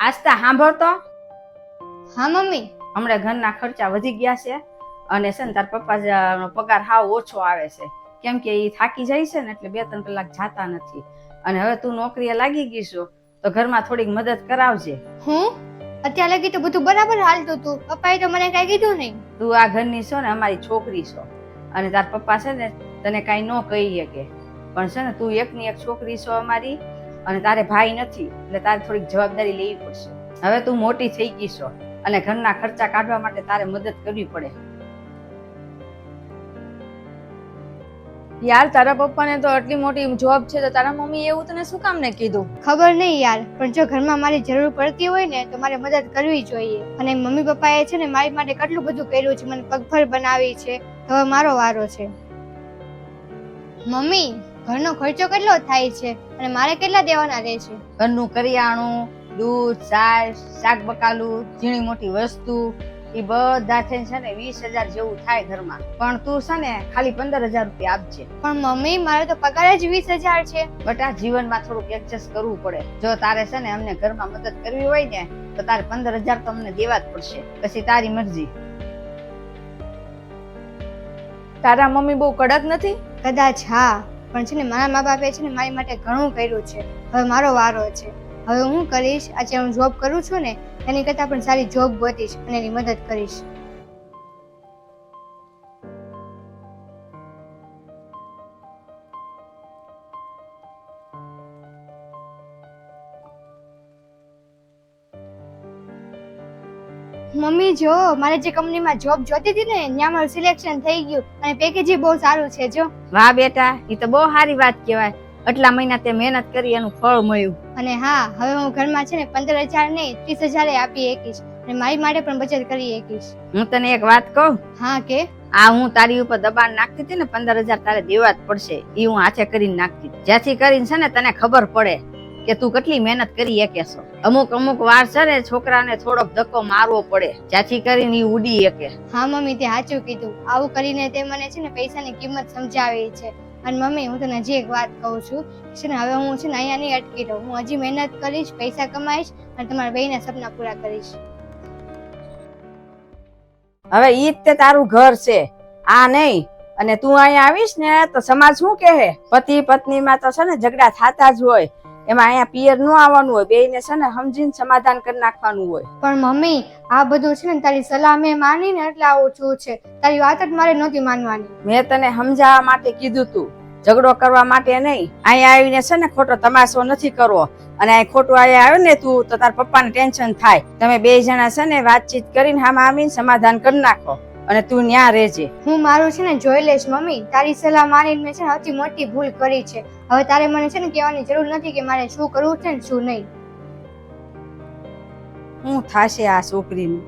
આસ્તા સાંભળ તો. હા મમ્મી. હમણાં ઘરના ખર્ચા વધી ગયા છે અને છે ને તાર પપ્પા પગાર હાવ ઓછો આવે છે, કેમ કે એ થાકી જાય છે ને એટલે 2-3 કલાક જાતા નથી. અને હવે તું નોકરીએ લાગી ગઈ છો તો ઘરમાં થોડીક મદદ કરાવજે. હું અત્યારે લગી તો બધું બરાબર હાલતું હતું, પપ્પાએ તો મને કઈ કીધું નહીં. તું આ ઘરની છો ને અમારી છોકરી છો અને તાર પપ્પા છે ને તને કાંઈ ન કહી શકે, પણ છે ને તું એકની એક છોકરી છો અમારી અને તારે ભાઈ નથી એટલે તારે થોડીક જવાબદારી લેવી પડશે. હવે તું મોટી થઈ ગઈ છો અને ઘરના ખર્ચા કાઢવા માટે તારે મદદ કરવી પડે. યાર તારા પપ્પાને તો આટલી મોટી જોબ છે તો તારા મમ્મી એવું તને શું કામ ને કીધું? ખબર નહીં યાર, પણ જો ઘરમાં મારી જરૂર પડતી હોય ને તો મારે મદદ કરવી જોઈએ. અને મમ્મી પપ્પાએ છે ને મારી માટે કેટલું બધું કર્યું છે, મને પગભર બનાવી છે. હવે મારો વારો છે. મમ્મી, ઘરનો ખર્ચો કેટલો થાય છે અને મારે કેટલા દેવાના રહે છે? ઘરનું કરિયાણું, દૂધ, છાશ, શાક બકાલું, ઝીણી મોટી વસ્તુ એ બધા થઈને છે ને 20,000 જેવું થાય ઘરમાં. પણ તું છે ને ખાલી 15,000 રૂપિયા આપજે. પણ મમ્મી, મારે તો પગાર જ 20,000 છે. બટા, જીવનમાં થોડુંક એડજસ્ટ કરવું પડે. જો તારે છે ને અમને ઘરમાં મદદ કરવી હોય ને તો તારે 15,000 તો અમને દેવા જ પડશે, પછી તારી મરજી. તારા મમ્મી બહુ કડક નથી? કદાચ હા, પણ છે ને મારા મા બાપે છે ને મારી માટે ઘણું કર્યું છે. હવે મારો વારો છે. હવે હું કરીશ, આજે હું જોબ કરું છું ને એની કરતા પણ સારી જોબ ગોતીશ અને એની મદદ કરીશ. મમ્મી જો, મારે જે કંપનીમાં જોબ જોતી હતી ને ત્યાં મારું સિલેક્શન થઈ ગયું અને પેકેજ બહુ સારું છે. જો વાહ બેટા, એ તો બહુ સારી વાત કહેવાય. આટલા મહિના તે મહેનત કરી એનું ફળ મળ્યું. અને હા, હવે હું ઘરમાં છે ને 15,000 નહીં 30,000 આપી શકીશ અને મારી માટે પણ બચત કરી શકીશ. હું તને એક વાત કહું? હા કે? આ હું તારી ઉપર દબાણ નાખતી હતી ને 15,000 તારે દેવા જ પડશે, એ હું હાથે કરીને નાખતી, જેથી કરીને છે ને તને ખબર પડે કે તું કેટલી મહેનત કરી શકે છો. અમુક વાર છે ને છોકરાને થોડોક ધક્કો મારવો પડે, જેથી કરીને ઈ ઉડી શકે. હા મમ્મી, તે સાચું કીધું. આવું કરીને તે મને છે ને પૈસાની કિંમત સમજાવી છે. અને મમ્મી, હું તને હજી એક વાત કહું છું છે ને, હવે હું છે ને અહીંયા નહીં અટકી રહું. હું હજી મહેનત કરીશ, પૈસા કમાઈશ અને તમારા બેયના સપના પૂરા કરીશ. હવે ઈ જ તે તારું ઘર છે, આ નહીં. અને તું અહીંયા આવીશ ને તો સમાજ શું કહે? પતિ પત્નીમાં તો છે ને ઝઘડા થતા જ હોય, એમાં અહીંયા પિયર નો આવવાનું હોય, બેયને છે ને સમજીને સમાધાન કરી નાખવાનું હોય. પણ મમ્મી, આ બધું છે ને તારી સલાહ મેં માની ને એટલે આવું છું છે. તારી વાત જ મારે નહોતી માનવાની. મેં તને સમજાવવા માટે કીધું તું, ઝઘડો કરવા માટે નહીં. અહીંયા આવીને છે ને ખોટો તમાશો નથી કરવો. અને આ ખોટું અહીંયા આવે ને તું તો તાર પપ્પાને ટેન્શન થાય. તમે 2 જણા છે ને વાતચીત કરીને આમાં આવીને સમાધાન કરી નાખો અને તું ન્યા રહેજે. હું મારું છે ને જોઈ લઈશ મમ્મી. તારી સલાહ માનીને મેં છે ને સૌથી મોટી ભૂલ કરી છે. હવે તારે મને છે ને કહેવાની જરૂર નથી કે મારે શું કરવું છે ને શું નહીં. શું થાશે આ છોકરીનું?